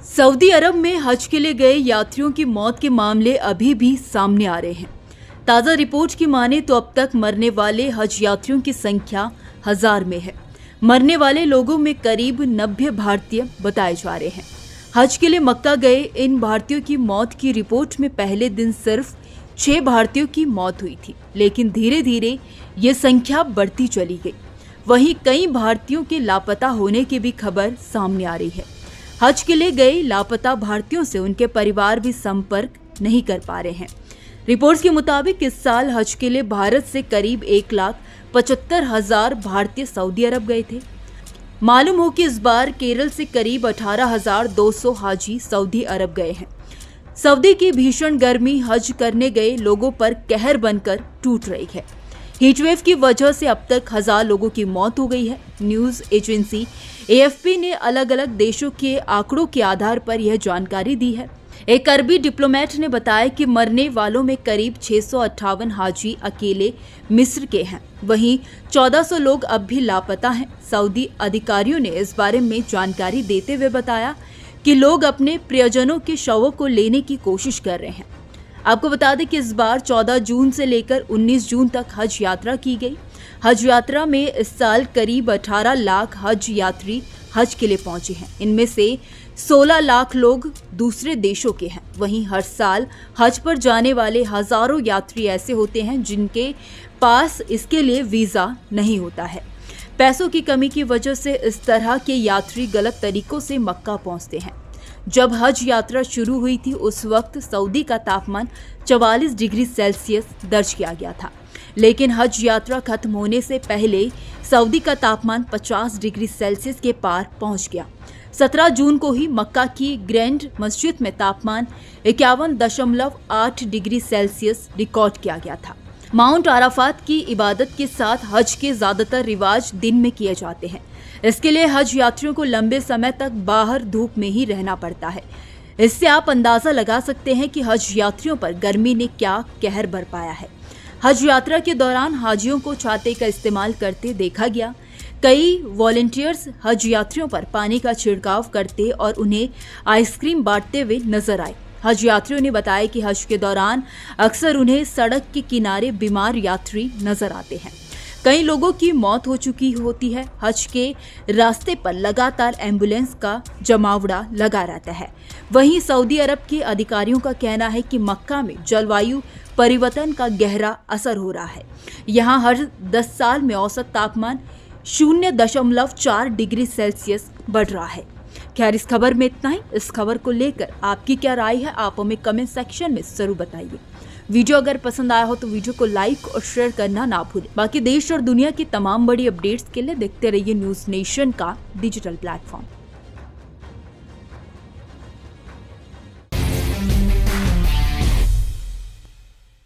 Saudi अरब में हज के लिए गए यात्रियों की मौत के मामले अभी भी सामने आ रहे हैं। ताज़ा रिपोर्ट की माने तो अब तक मरने वाले हज यात्रियों की संख्या 1000 में है। मरने वाले लोगों में करीब 90 भारतीय बताए जा रहे हैं। हज के लिए मक्का गए इन भारतीयों की मौत की रिपोर्ट में पहले दिन सिर्फ 6 भारतीयों की मौत हुई थी, लेकिन धीरे धीरे ये संख्या बढ़ती चली गई। वहीं कई भारतीयों के लापता होने की भी खबर सामने आ रही है। हज के लिए गए लापता भारतीयों से उनके परिवार भी संपर्क नहीं कर पा रहे हैं। रिपोर्ट्स के मुताबिक इस साल हज के लिए भारत से करीब 1,75,000 भारतीय सऊदी अरब गए थे। मालूम हो कि इस बार केरल से करीब 18,200 हाजी सऊदी अरब गए हैं। सऊदी की भीषण गर्मी हज करने गए लोगों पर कहर बनकर टूट रही है। हीटवेव की वजह से अब तक 1000 लोगों की मौत हो गई है। न्यूज एजेंसी AFP ने अलग अलग देशों के आंकड़ों के आधार पर यह जानकारी दी है। एक अरबी डिप्लोमेट ने बताया कि मरने वालों में करीब 658 हाजी अकेले मिस्र के हैं। वहीं 1400 लोग अब भी लापता हैं। सऊदी अधिकारियों ने इस बारे में जानकारी देते हुए बताया कि लोग अपने प्रियजनों के शवों को लेने की कोशिश कर रहे हैं। आपको बता दें कि इस बार 14 जून से लेकर 19 जून तक हज यात्रा की गई। हज यात्रा में इस साल करीब 18 लाख हज यात्री हज के लिए पहुंचे हैं। इनमें से 16 लाख लोग दूसरे देशों के हैं। वहीं हर साल हज पर जाने वाले हजारों यात्री ऐसे होते हैं जिनके पास इसके लिए वीज़ा नहीं होता है। पैसों की कमी की वजह से इस तरह के यात्री गलत तरीकों से मक्का पहुंचते हैं। जब हज यात्रा शुरू हुई थी उस वक्त सऊदी का तापमान 44 डिग्री सेल्सियस दर्ज किया गया था, लेकिन हज यात्रा खत्म होने से पहले सऊदी का तापमान 50 डिग्री सेल्सियस के पार पहुंच गया। 17 जून को ही मक्का की ग्रैंड मस्जिद में तापमान 51.8 डिग्री सेल्सियस रिकॉर्ड किया गया था। माउंट अराफात की इबादत के साथ हज के ज़्यादातर रिवाज दिन में किए जाते हैं। इसके लिए हज यात्रियों को लंबे समय तक बाहर धूप में ही रहना पड़ता है। इससे आप अंदाज़ा लगा सकते हैं कि हज यात्रियों पर गर्मी ने क्या कहर बरपाया है। हज यात्रा के दौरान हाजियों को छाते का इस्तेमाल करते देखा गया। कई वॉलंटियर्स हज यात्रियों पर पानी का छिड़काव करते और उन्हें आइसक्रीम बांटते हुए नजर आए। हज यात्रियों ने बताया कि हज के दौरान अक्सर उन्हें सड़क के किनारे बीमार यात्री नजर आते हैं। कई लोगों की मौत हो चुकी होती है। हज के रास्ते पर लगातार एम्बुलेंस का जमावड़ा लगा रहता है। वहीं सऊदी अरब के अधिकारियों का कहना है कि मक्का में जलवायु परिवर्तन का गहरा असर हो रहा है। यहाँ हर 10 साल में औसत तापमान 0.4 डिग्री सेल्सियस बढ़ रहा है। खैर, इस खबर में इतना ही। इस खबर को लेकर आपकी क्या राय है, आप हमें कमेंट सेक्शन में जरूर बताइए। वीडियो अगर पसंद आया हो तो वीडियो को लाइक और शेयर करना ना भूलें। बाकी देश और दुनिया की तमाम बड़ी अपडेट्स के लिए देखते रहिए न्यूज़ नेशन का डिजिटल प्लेटफॉर्म।